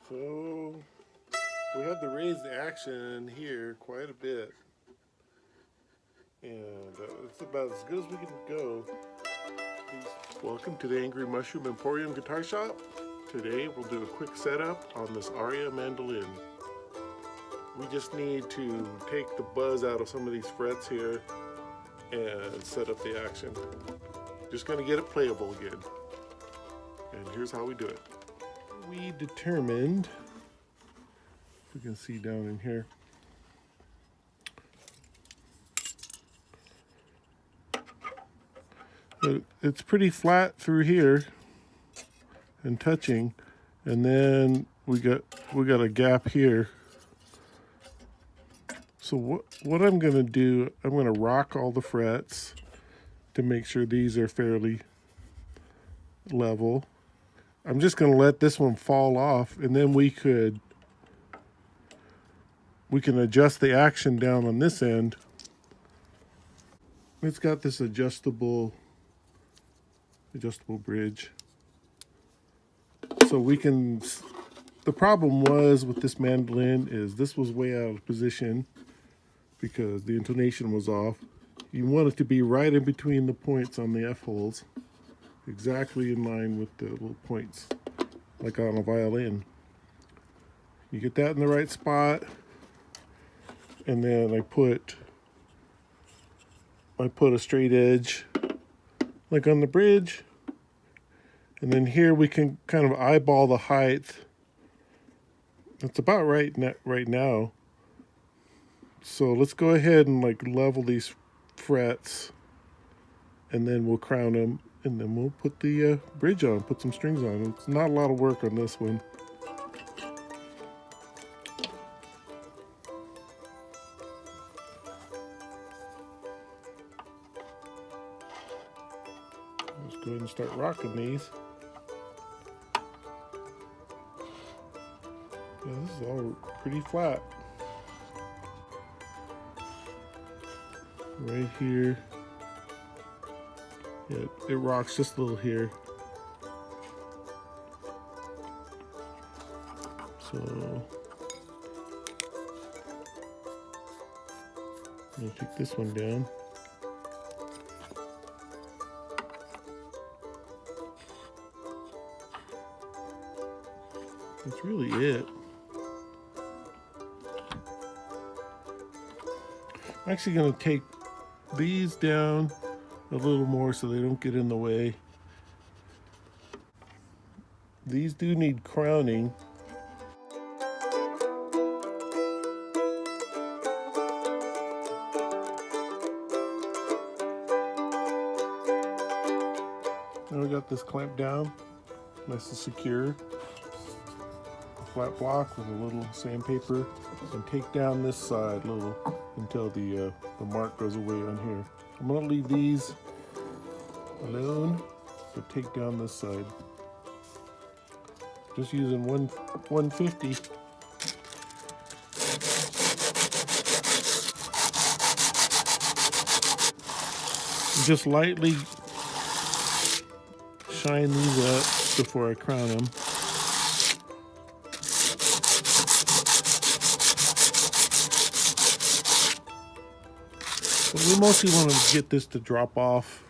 So we had to raise the action here quite a bit, and it's about as good as we can go. Welcome to the Angry Mushroom Emporium Guitar Shop. Today we'll do a quick setup on this A-style Mandolin. We just need to take the buzz out of some of these frets here and set up the action. Just going to get it playable again. And here's how we do it. We determined, if you can see down in here, it's pretty flat through here and touching, and then we got a gap here. So what I'm going to do, I'm going to rock all the frets to make sure these are fairly level. I'm just going to let this one fall off, and then we can adjust the action down on this end. It's got this adjustable bridge. So we can, the problem was with this mandolin is this was way out of position because the intonation was off. You want it to be right in between the points on the F holes, exactly in line with the little points, like on a violin. You get that in the right spot, and then I put a straight edge, like on the bridge, and then here we can kind of eyeball the height. That's about right now. So let's go ahead and like level these frets, and then we'll crown them, and then we'll put the bridge on, put some strings on. It's not a lot of work on this one. Let's go ahead and start rocking these. Yeah, this is all pretty flat. Right here. Yeah, it rocks just a little here. So I'm gonna take this one down. That's really it. I'm actually going to take these down a little more so they don't get in the way. These do need crowning. Now we got this clamped down, nice and secure. Flat block with a little sandpaper, and take down this side a little until the mark goes away on here. I'm going to leave these alone, but take down this side. Just using 150. Just lightly shine these up before I crown them. But we mostly want to get this to drop off,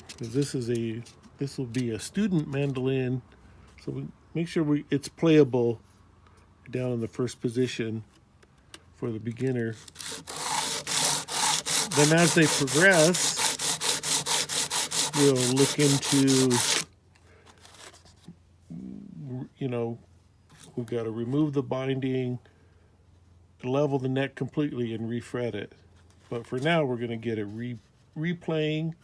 because this will be a student mandolin, so we make sure it's playable down in the first position for the beginner. Then as they progress, we'll look into, we've got to remove the binding, level the neck completely, and refret it. But for now, we're going to get it replaying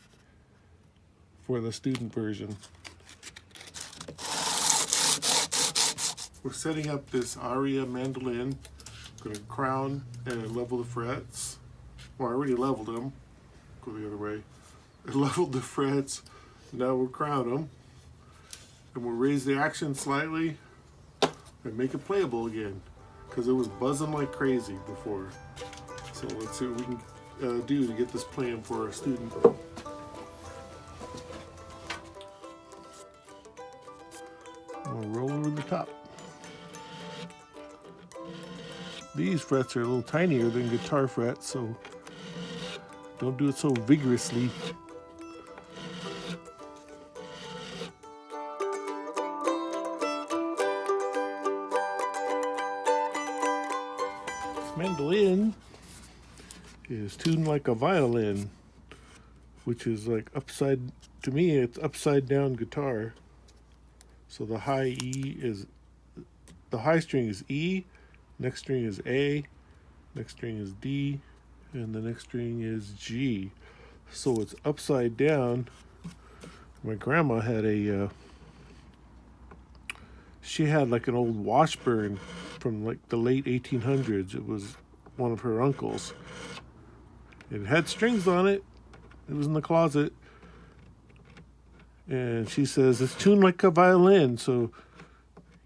for the student version. We're setting up this aria mandolin. I'm going to crown and level the frets. Well, I already leveled them. Go the other way. I leveled the frets. Now we'll crown them. And we'll raise the action slightly and make it playable again, because it was buzzing like crazy before. So let's see what we can do to get this playing for our student. We'll roll over the top. These frets are a little tinier than guitar frets, so don't do it so vigorously. This mandolin is tuned like a violin, which is like to me, it's upside down guitar. So the high string is E, next string is A, next string is D, and the next string is G. So it's upside down. My grandma had she had like an old Washburn from like the late 1800s. It was one of her uncles. It had strings on it. It was in the closet. And she says, it's tuned like a violin. So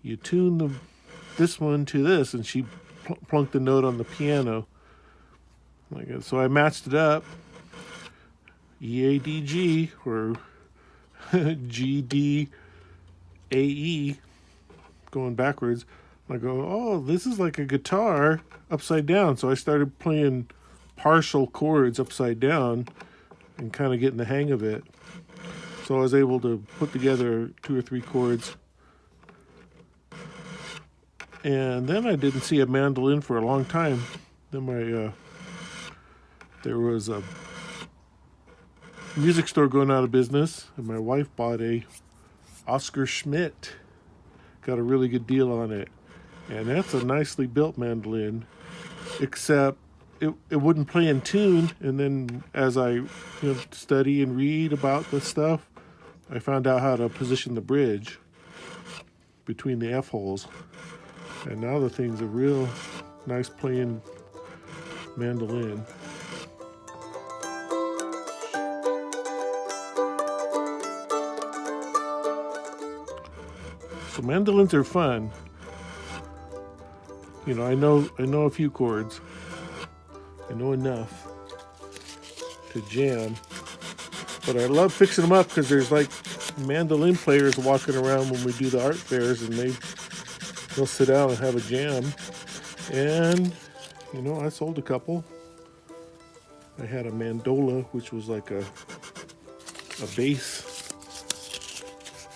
you tune this one to this. And she plunked a note on the piano. So I matched it up. E-A-D-G or G-D-A-E, going backwards. I go, oh, this is like a guitar upside down. So I started playing partial chords upside down and kind of getting the hang of it. So I was able to put together 2 or 3 chords. And then I didn't see a mandolin for a long time. Then there was a music store going out of business, and my wife bought a Oscar Schmidt. Got a really good deal on it. And that's a nicely built mandolin, except it wouldn't play in tune. And then as I study and read about this stuff, I found out how to position the bridge between the F holes. And now the thing's a real nice playing mandolin. So mandolins are fun. I know a few chords. I know enough to jam. But I love fixing them up because there's like mandolin players walking around when we do the art fairs, and they'll sit down and have a jam. And I sold a couple. I had a mandola, which was like a bass,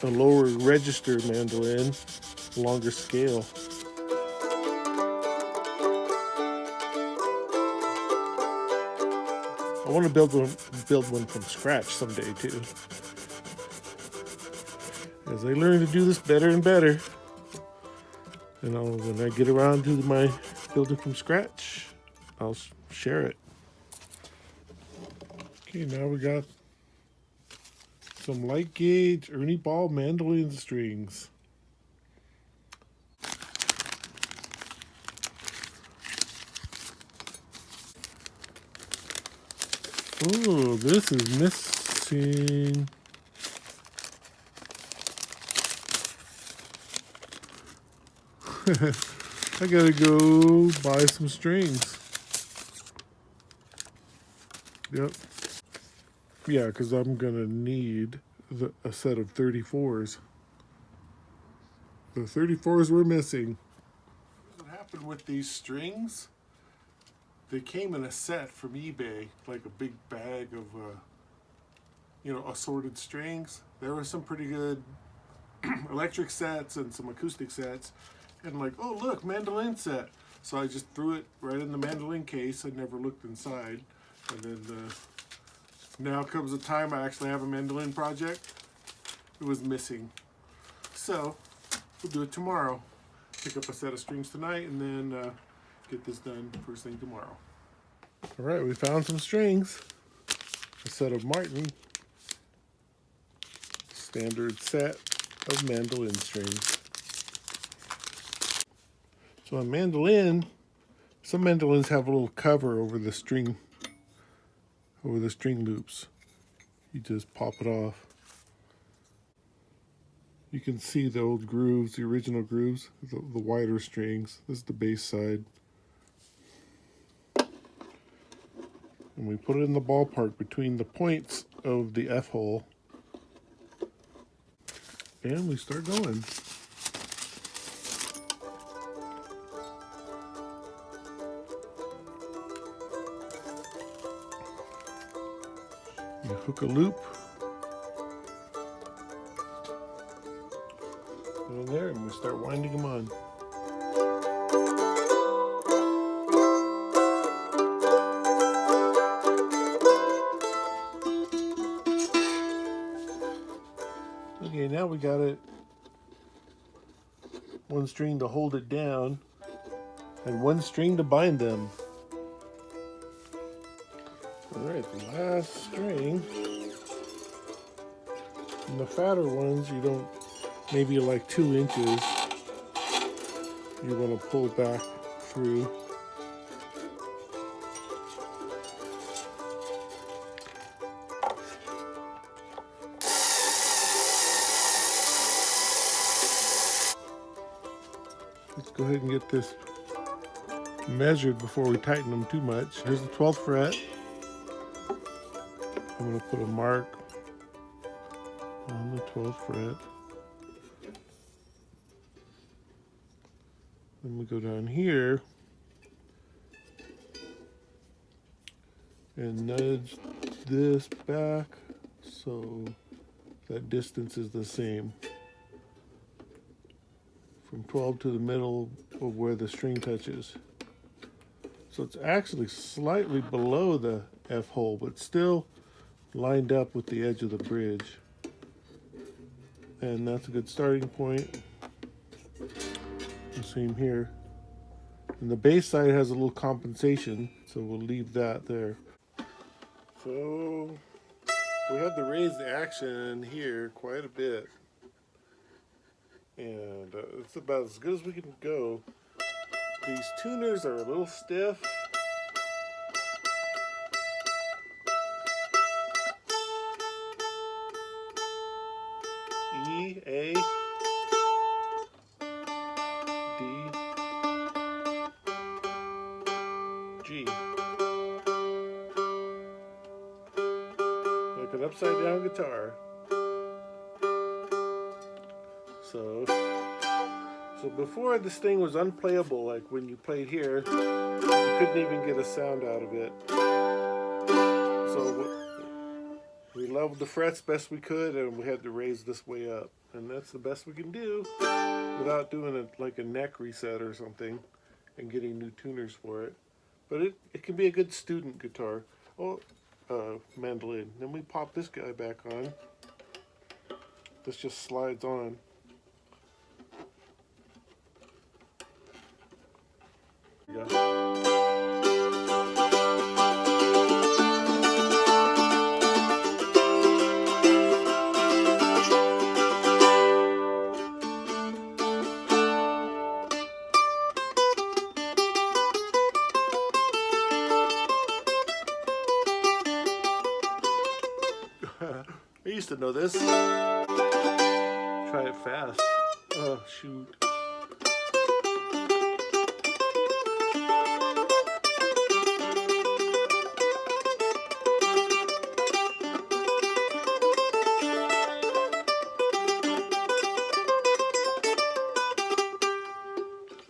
a lower register mandolin, longer scale. I want to build one from scratch someday too. As I learn to do this better and better, when I get around to my building from scratch, I'll share it. Okay, now we got some light gauge Ernie Ball mandolin strings. Oh, this is missing. I gotta go buy some strings. Yep. Yeah, because I'm gonna need a set of 34s. The 34s were missing. What happened with these strings? They came in a set from eBay, like a big bag of, assorted strings. There were some pretty good electric sets and some acoustic sets. And like, oh look, mandolin set. So I just threw it right in the mandolin case. I never looked inside. And then now comes the time I actually have a mandolin project. It was missing. So we'll do it tomorrow. Pick up a set of strings tonight and then get this done first thing tomorrow. All right, we found some strings. A set of Martin. Standard set of mandolin strings. So on mandolin, some mandolins have a little cover over the string loops. You just pop it off. You can see the old grooves, the original grooves, the wider strings. This is the bass side. And we put it in the ballpark between the points of the F hole. And we start going. hook a loop on there, and we start winding them on. Okay, now we got it, one string to hold it down and one string to bind them. Alright, the last string. And the fatter ones, you don't, maybe like 2 inches, you want to pull back through. Let's go ahead and get this measured before we tighten them too much. Here's the 12th fret. I'm going to put a mark on the 12th fret. Then we go down here and nudge this back so that distance is the same from 12 to the middle of where the string touches. So it's actually slightly below the F hole, but still lined up with the edge of the bridge. And that's a good starting point. The same here. And the bass side has a little compensation, so we'll leave that there. So we had to raise the action here quite a bit. And it's about as good as we can go. These tuners are a little stiff. E, A, D, G. Like an upside down guitar. So before this thing was unplayable, like when you played here, you couldn't even get a sound out of it. So we leveled the frets best we could, and we had to raise this way up. And that's the best we can do without doing like a neck reset or something and getting new tuners for it. But it can be a good student guitar. Oh, mandolin. Then we pop this guy back on. This just slides on. There we go. I used to know this. Try it fast. Oh, shoot.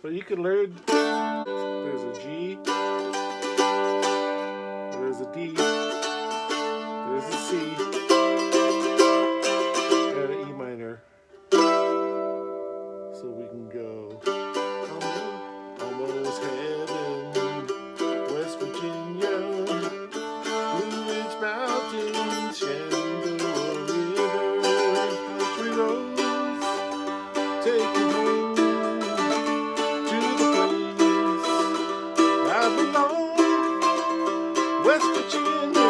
But you can learn. There's a G. There's a D. There's a C. So we can go almost heaven, West Virginia, Blue Ridge Mountains, Shenandoah River, country roads, take you home to the place I belong, West Virginia.